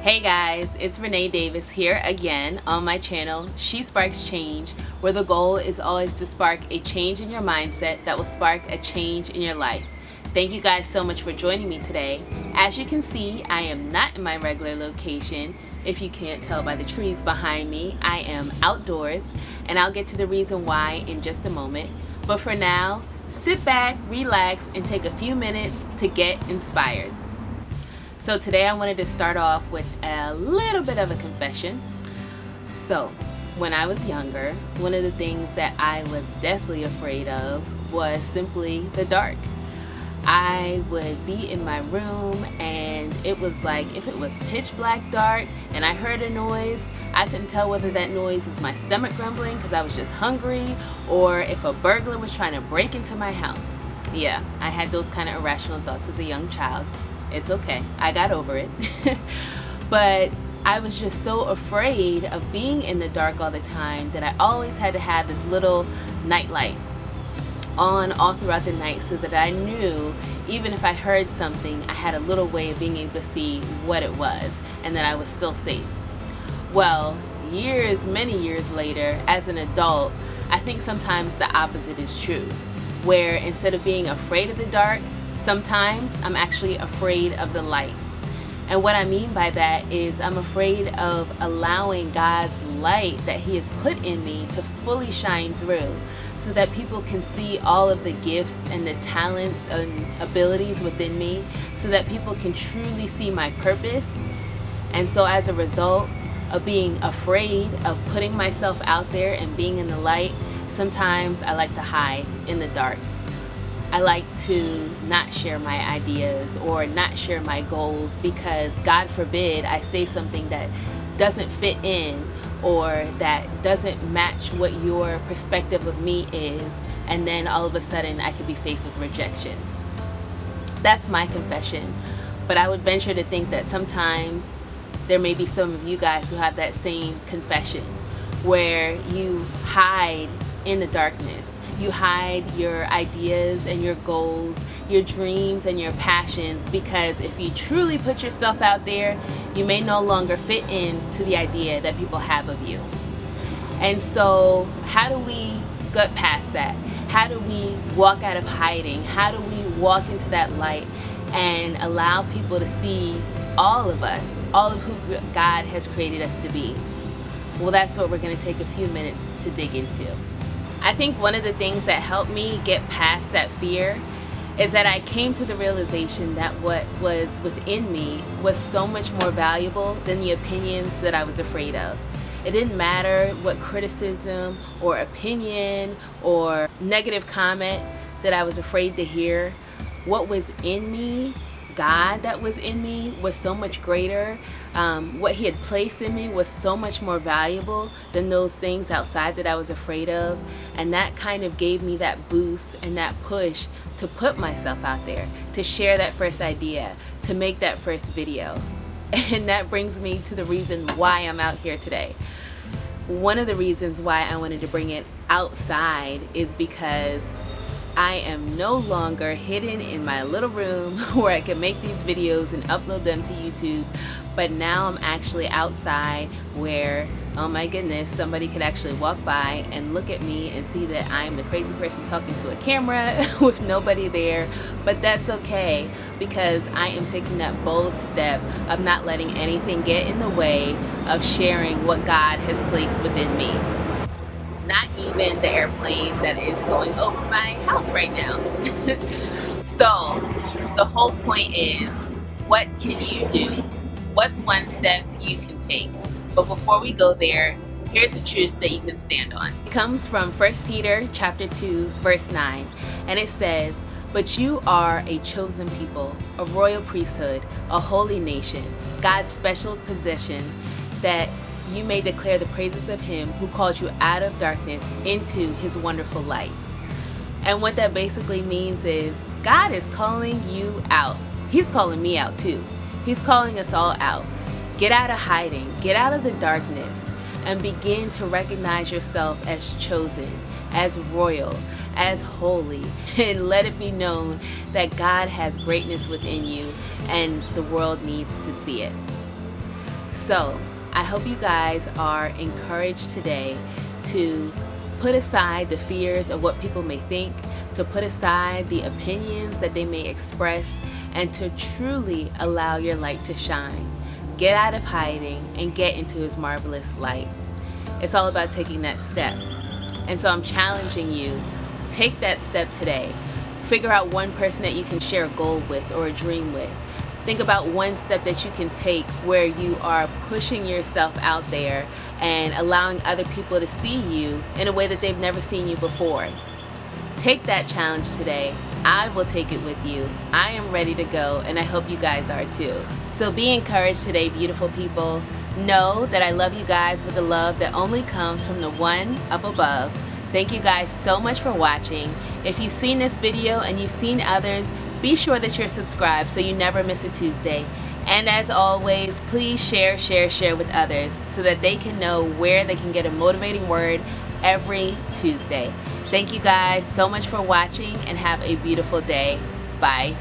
Hey guys, it's Renee Davis here again on my channel, She Sparks Change, where the goal is always to spark a change in your mindset that will spark a change in your life. Thank you guys so much for joining me today. As you can see, I am not in my regular location. If you can't tell by the trees behind me, I am outdoors, and I'll get to the reason why in just a moment. But for now, sit back, relax, and take a few minutes to get inspired. So today I wanted to start off with a little bit of a confession. So when I was younger, one of the things that I was deathly afraid of was simply the dark. I would be in my room and it was like if it was pitch black dark and I heard a noise, I couldn't tell whether that noise was my stomach grumbling because I was just hungry or if a burglar was trying to break into my house. Yeah, I had those kind of irrational thoughts as a young child. It's okay, I got over it. But I was just so afraid of being in the dark all the time that I always had to have this little night light on all throughout the night so that I knew even if I heard something, I had a little way of being able to see what it was and that I was still safe. Well, many years later, as an adult, I think sometimes the opposite is true, where instead of being afraid of the dark, sometimes I'm actually afraid of the light. And what I mean by that is I'm afraid of allowing God's light that He has put in me to fully shine through so that people can see all of the gifts and the talents and abilities within me so that people can truly see my purpose. And so as a result of being afraid of putting myself out there and being in the light, sometimes I like to hide in the dark. I like to not share my ideas or not share my goals because God forbid I say something that doesn't fit in or that doesn't match what your perspective of me is, and then all of a sudden I could be faced with rejection. That's my confession. But I would venture to think that sometimes there may be some of you guys who have that same confession where you hide in the darkness. You hide your ideas and your goals, your dreams and your passions, because if you truly put yourself out there, you may no longer fit into the idea that people have of you. And so how do we get past that? How do we walk out of hiding? How do we walk into that light and allow people to see all of us, all of who God has created us to be? Well, that's what we're going to take a few minutes to dig into. I think one of the things that helped me get past that fear is that I came to the realization that what was within me was so much more valuable than the opinions that I was afraid of. It didn't matter what criticism or opinion or negative comment that I was afraid to hear. What was in me, God that was in me, was so much greater. What He had placed in me was so much more valuable than those things outside that I was afraid of. And that kind of gave me that boost and that push to put myself out there, to share that first idea, to make that first video. And that brings me to the reason why I'm out here today. One of the reasons why I wanted to bring it outside is because I am no longer hidden in my little room where I can make these videos and upload them to YouTube, but now I'm actually outside where, oh my goodness, somebody could actually walk by and look at me and see that I'm the crazy person talking to a camera with nobody there. But that's okay, because I am taking that bold step of not letting anything get in the way of sharing what God has placed within me. Not even the airplane that is going over my house right now. So the whole point is, what can you do? What's one step you can take? But before we go there, here's a truth that you can stand on. It comes from 1 Peter chapter 2, verse 9, and it says, "But you are a chosen people, a royal priesthood, a holy nation, God's special possession, that you may declare the praises of Him who called you out of darkness into His wonderful light." And what that basically means is God is calling you out. He's calling me out too. He's calling us all out. Get out of hiding, get out of the darkness, and begin to recognize yourself as chosen, as royal, as holy, and let it be known that God has greatness within you and the world needs to see it. So I hope you guys are encouraged today to put aside the fears of what people may think, to put aside the opinions that they may express, and to truly allow your light to shine. Get out of hiding and get into His marvelous light. It's all about taking that step. And so I'm challenging you, take that step today. Figure out one person that you can share a goal with or a dream with. Think about one step that you can take where you are pushing yourself out there and allowing other people to see you in a way that they've never seen you before. Take that challenge today. I will take it with you. I am ready to go, and I hope you guys are too. So be encouraged today, beautiful people. Know that I love you guys with a love that only comes from the one up above. Thank you guys so much for watching. If you've seen this video and you've seen others, be sure that you're subscribed so you never miss a Tuesday. And as always, please share with others so that they can know where they can get a motivating word every Tuesday. Thank you guys so much for watching, and have a beautiful day. Bye.